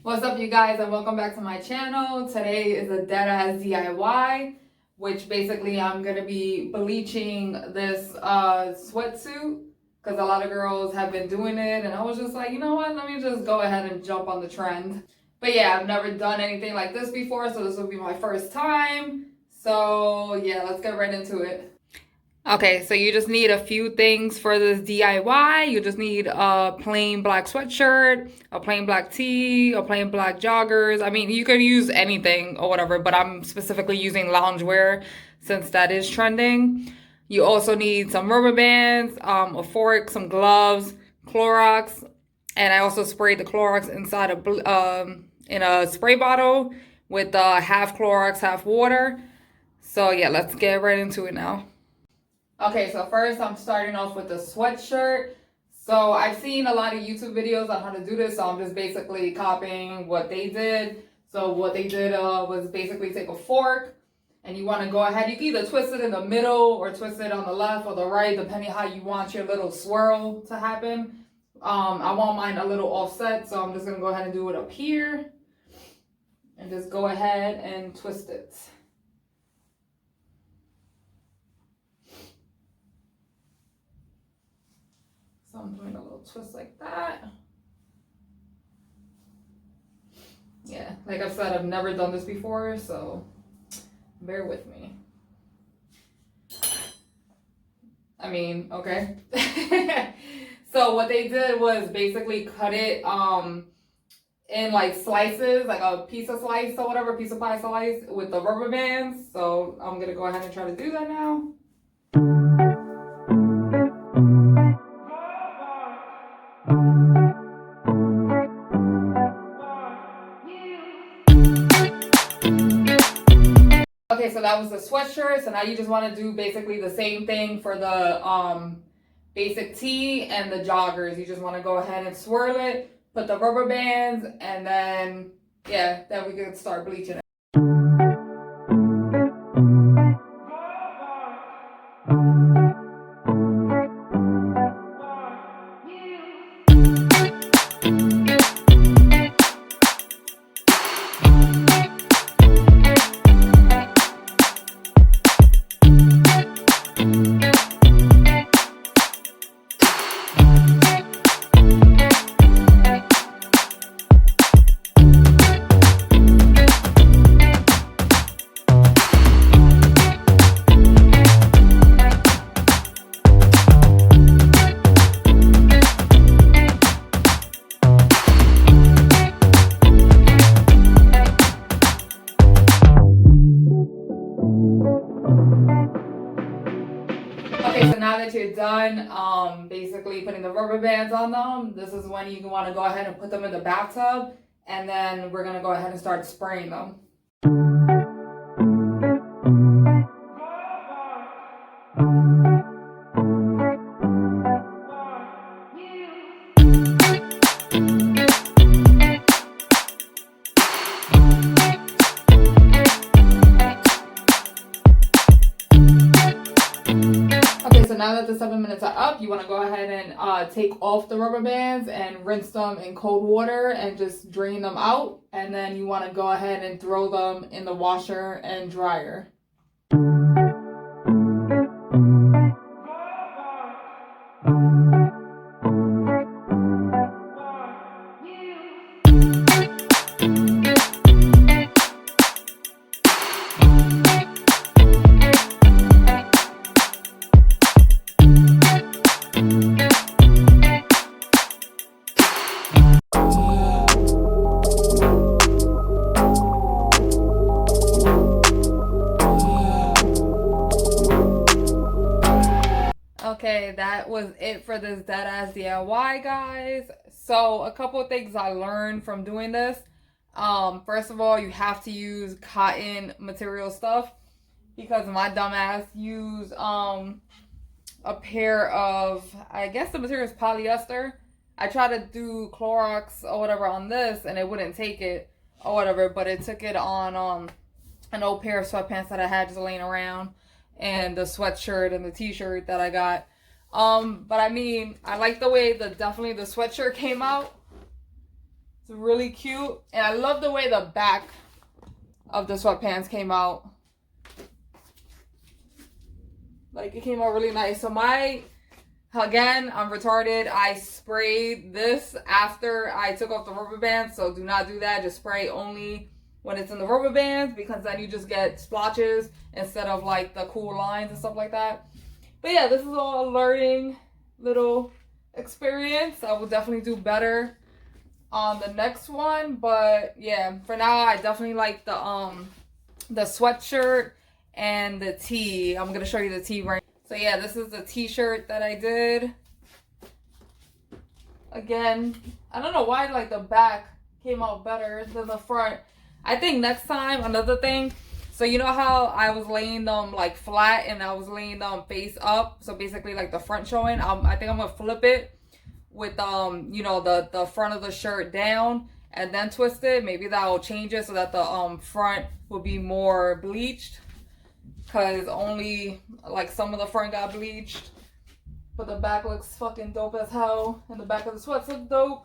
What's up, you guys, and welcome back to my channel. Today is a DeadAss DIY, which basically I'm going to be bleaching this sweatsuit because a lot of girls have been doing it, and I was just like, you know what, let me just go ahead and jump on the trend. But yeah, I've never done anything like this before, so this will be my first time. So yeah, let's get right into it. Okay, so you just need a few things for this DIY. You just need a plain black sweatshirt, a plain black tee, a plain black joggers. I mean, you could use anything or whatever, but I'm specifically using loungewear since that is trending. You also need some rubber bands, a fork, some gloves, Clorox, and I also sprayed the Clorox inside in a spray bottle with half Clorox, half water. So yeah, let's get right into it now. Okay, so first I'm starting off with the sweatshirt. So I've seen a lot of YouTube videos on how to do this, so I'm just basically copying what they did. So what they did was basically take a fork, and you want to go ahead. You can either twist it in the middle or twist it on the left or the right, depending how you want your little swirl to happen. I want mine a little offset, so I'm just going to go ahead and do it up here. And just go ahead and twist it. So I'm doing a little twist like that. Yeah, like I said, I've never done this before, so bear with me. I mean, okay. So what they did was basically cut it in like slices, like a pizza slice or whatever, piece of pie slice with the rubber bands. So I'm gonna go ahead and try to do that now. Okay, so that was the sweatshirt. So now you just want to do basically the same thing for the basic tee and the joggers. You just want to go ahead and swirl it, put the rubber bands, and then yeah, then we can start bleaching it. Okay, so now that you're done basically putting the rubber bands on them, this is when you want to go ahead and put them in the bathtub, and then we're going to go ahead and start spraying them. So now that the 7 minutes are up, you want to go ahead and take off the rubber bands and rinse them in cold water and just drain them out. And then you want to go ahead and throw them in the washer and dryer. Okay, that was it for this DeadAss DIY, guys. So a couple of things I learned from doing this. First of all, you have to use cotton material stuff because my dumbass used a pair of, I guess the material is polyester. I tried to do Clorox or whatever on this and it wouldn't take it or whatever, but it took it on an old pair of sweatpants that I had just laying around, and the sweatshirt and the t-shirt that I got. But I mean, I like the way definitely the sweatshirt came out. It's really cute. And I love the way the back of the sweatpants came out. Like, it came out really nice. So again, I'm retarded. I sprayed this after I took off the rubber bands. So do not do that. Just spray only when it's in the rubber bands, because then you just get splotches instead of like the cool lines and stuff like that. But yeah, this is all a learning little experience. I will definitely do better on the next one. But yeah, for now, I definitely like the sweatshirt and the tee. I'm gonna show you the tee right now. So yeah, this is the t-shirt that I did. Again, I don't know why like the back came out better than the front. I think next time, another thing, so you know how I was laying them like flat and I was laying them face up, so basically like the front showing. I think I'm gonna flip it with you know, the front of the shirt down and then twist it. Maybe that will change it so that the front will be more bleached, because only like some of the front got bleached, but the back looks fucking dope as hell, and the back of the sweats look dope.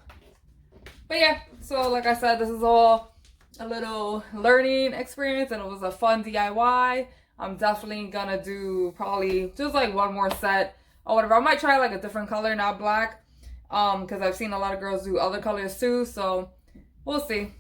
But yeah, so like I said, this is all a little learning experience, and it was a fun DIY. I'm definitely gonna do probably just like one more set or whatever. I might try like a different color, not black, because I've seen a lot of girls do other colors too, so we'll see.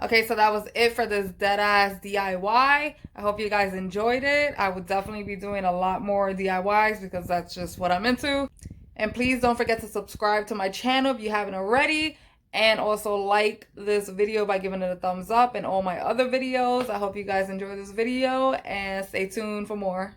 Okay, so that was it for this DeadAss DIY. I hope you guys enjoyed it. I would definitely be doing a lot more DIYs because that's just what I'm into. And please don't forget to subscribe to my channel if you haven't already. And also like this video by giving it a thumbs up, and all my other videos. I hope you guys enjoy this video and stay tuned for more.